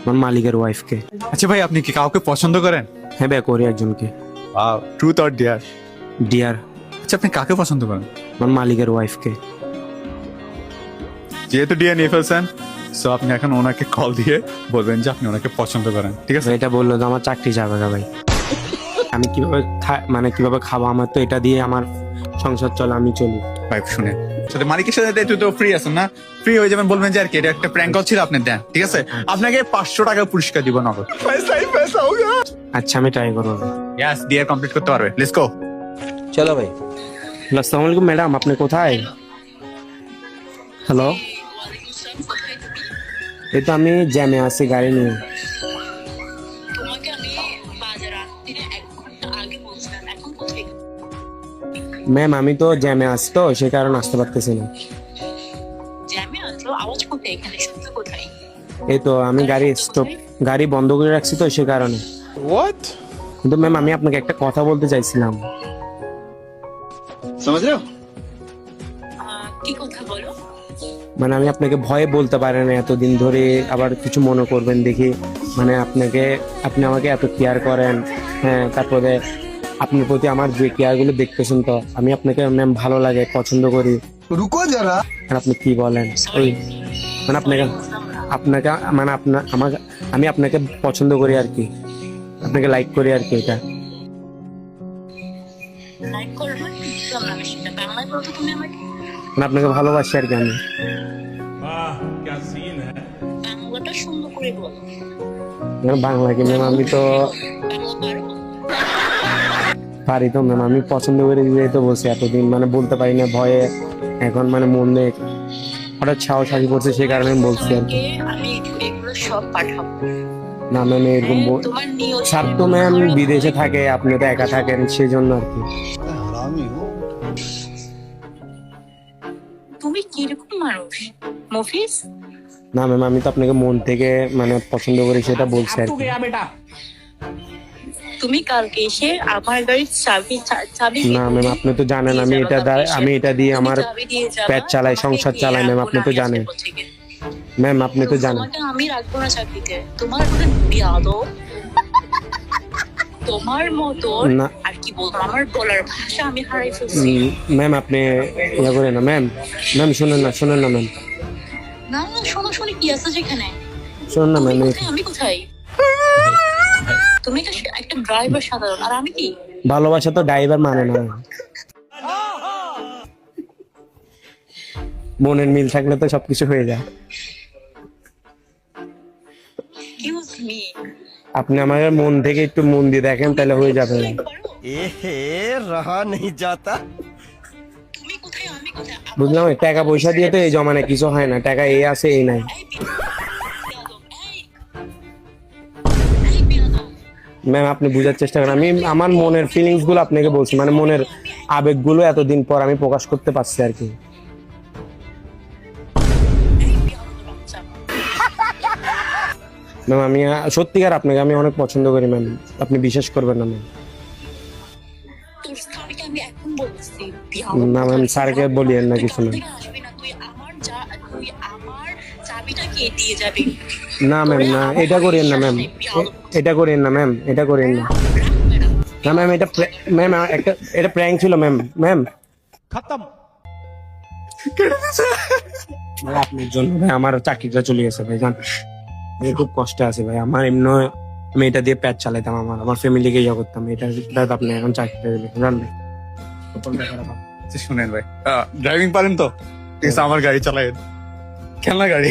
আমার মালিকের ওয়াইফকে। আচ্ছা ভাই, আপনি কি কাউকে পছন্দ করেন? হ্যাঁ ভাই, করি একজনকে। Truth or dare? ডিয়ার। আচ্ছা, আপনি কাকে পছন্দ করেন? আমার মালিকের ওয়াইফকে। যেহেতু ডিয়ার নিয়ে ফেলছেন, সো আপনি এখন ওনাকে কল দিয়ে বলবেন যে আপনি ওনাকে পছন্দ করেন, ঠিক আছে? এটা বললো তো আমার চাকরি যাবে না ভাই। আমি কিভাবে মানে কিভাবে খাবো? আমার তো এটা দিয়ে আমার সংসার চলে, আমি চলি। ভাই শুনে, সাথে মালিকের সাথে তুই তো ফ্রি আছেন না? ফ্রি হয়ে যাবেন, বলবেন যে আর কি এটা একটা প্র্যাঙ্ক কল ছিল, আপনি দেন, ঠিক আছে? আপনাকে 500 টাকা পুরস্কার দিব নগদ। আচ্ছা, আমি ট্রাই করবো। ইয়াস, ডিয়ার কমপ্লিট করতে পারবে। Let's go. চলো ভাই। হ্যালো, আসসালামু আলাইকুম ম্যাডাম, আপনি কোথায়? হ্যালো, এই তো আমি জ্যামে আছি গাড়ি নিয়ে। তোমাকে আমি বাজার আসতে 1 ঘন্টা আগে বলছিলাম, এখন কোথায়? ম্যাম, আমি তো জ্যামে আছি, তো সে কারণে আসতে পারতেছি না। জ্যামে আছো? আওয়াজ কোথায়? এখানে শব্দ কোথায়? এই তো আমি গাড়ি বন্ধ করে রাখছি, তো সে কারণে। কিন্তু ম্যাম, আমি আপনাকে একটা কথা বলতে চাইছিলাম। কি কথা বলো? মানে আমি আপনাকে ভয়ে বলতে পারি না এতদিন ধরে, আবার কিছু মনে করবেন দেখি। মানে আপনি আমাকে এত কেয়ার করেন, হ্যাঁ, তারপরে আপনার প্রতি আমার যে কেয়ার গুলো দেখতেছেন, তো আমি আপনাকে ম্যাম ভালো লাগে, পছন্দ করি। रुको जरा। আর আপনি কি বলেন? ওই মানে আপনাকে মানে আমি আপনাকে পছন্দ করি আর কি, আপনাকে লাইক করি আর কি। এটা লাইক করো না? বুঝলাম না বিষয়টা। বাংলায় বলতো তুমি আমাকে? মানে আপনাকে ভালোবাসি আর কি আমি। বাংলাটা সুন্দর করে বলো। মানে বাংলা কি ম্যাম? আমি তো বাংলা পারো? পারি তো ম্যাম, আমি পছন্দ করে দিয়ে তো বলছি এতদিন, মানে বলতে পারি না ভয়ে। এখন মানে মনে হঠাৎ সাহস আসি পড়ছে, সেই কারণে আমি বলছি আর কি। তোমাকে আমি এগুলো সব পাঠাবো। না ম্যাম, এরকম তোমার নিয়ত স্যার তো ম্যাম বিদেশে থাকে, আপনি তো একা থাকেন, সেই জন্য আর কি। हरामी हो। তুমি কিরকম মানুষ মফিজ? না ম্যাম, আমি তো আপনাকে মন থেকে মানে পছন্দ করি, সেটা বলছি আর কি। তুমি কালকে এসে আমার গাড়ির চাবি না ম্যাম, আপনি তো জানেন আমি এটা দিয়ে আমার পেট চালাই, সংসার চালাই ম্যাম, আপনি তো জানেন। ম্যাম, আপনি তো জানেন। তোমাকে আমি রাখবো না চাকরিতে। তোমার মতো বিয়াদব, তোমার মতো না। আর কি বলবো, আমার বলার ভাষা আমি হারাই ফেলছি। ম্যাম, আপনি ইয়া করেন না ম্যাম। ম্যাম শুনেন না ম্যাম। না না, শোনো শোনো, কি আছে যেখানে? শুনুন না তুমি ম্যাম। কোথায়, আমি কোথায়? তুমি একটা ড্রাইভার সাধারণ, আর আমি কি? ভালোবাসা তো ড্রাইভার মানে না। মনের মিল থাকলে তো সবকিছু হয়ে যায়। এক্সকিউজ মি, আপনি আমাদের মন থেকে একটু মন দিয়ে দেখেন, তাহলে হয়ে যাবে। रहा नहीं जाता। তুমি কোথায়, আমি কোথায়? বুঝলাম, টাকা পয়সা দিয়ে তো এই জমানায় কিছু হয় না, টাকা এই আছে এই নাই। এই বিয়াদব, এই বিয়াদব। ম্যাম, আপনি বুঝার চেষ্টা করেন, আমি আমার মনের ফিলিংস গুলো আপনাকে বলছি, মানে মনের আবেগ গুলো এতদিন পর আমি প্রকাশ করতে পারছি আর কি। এই বিয়াদব বাচ্চা। ম্যাম, আমি সত্যিকার আপনাকে আমি অনেক পছন্দ করি ম্যাম, আপনি বিশ্বাস করবেন না ম্যাম। তোর স্যারকে আমি এখন বলছি। না ম্যাম, স্যারকে বলিয়েন না কিছু না। আসবি না, তুই আমার চাবিটা কে দিয়ে যাবি? না ম্যাম, না, এটা করেন না ম্যাম, এটা করেন না ম্যাম, এটা করেন না। না ম্যাম, ম্যাম এটা প্র্যাঙ্ক ছিল ম্যাম। ম্যাম ভাই, আপনার জন্য ভাই আমার চাকরিটা চলে গেছে ভাই, জান। আমি খুব কষ্টে আছি ভাই, আমার এমনি আমি এটা দিয়ে পেট চালাইতাম, আমার ফ্যামিলিকে ইয়ে করতাম, এটা আপনি এখন চাকরিটা দিলেন, জান ভাই। আচ্ছা, শুনেন ভাই, ড্রাইভিং পারেন তো? ঠিক আছে, আমার গাড়ি চালায়, খেলনা গাড়ি।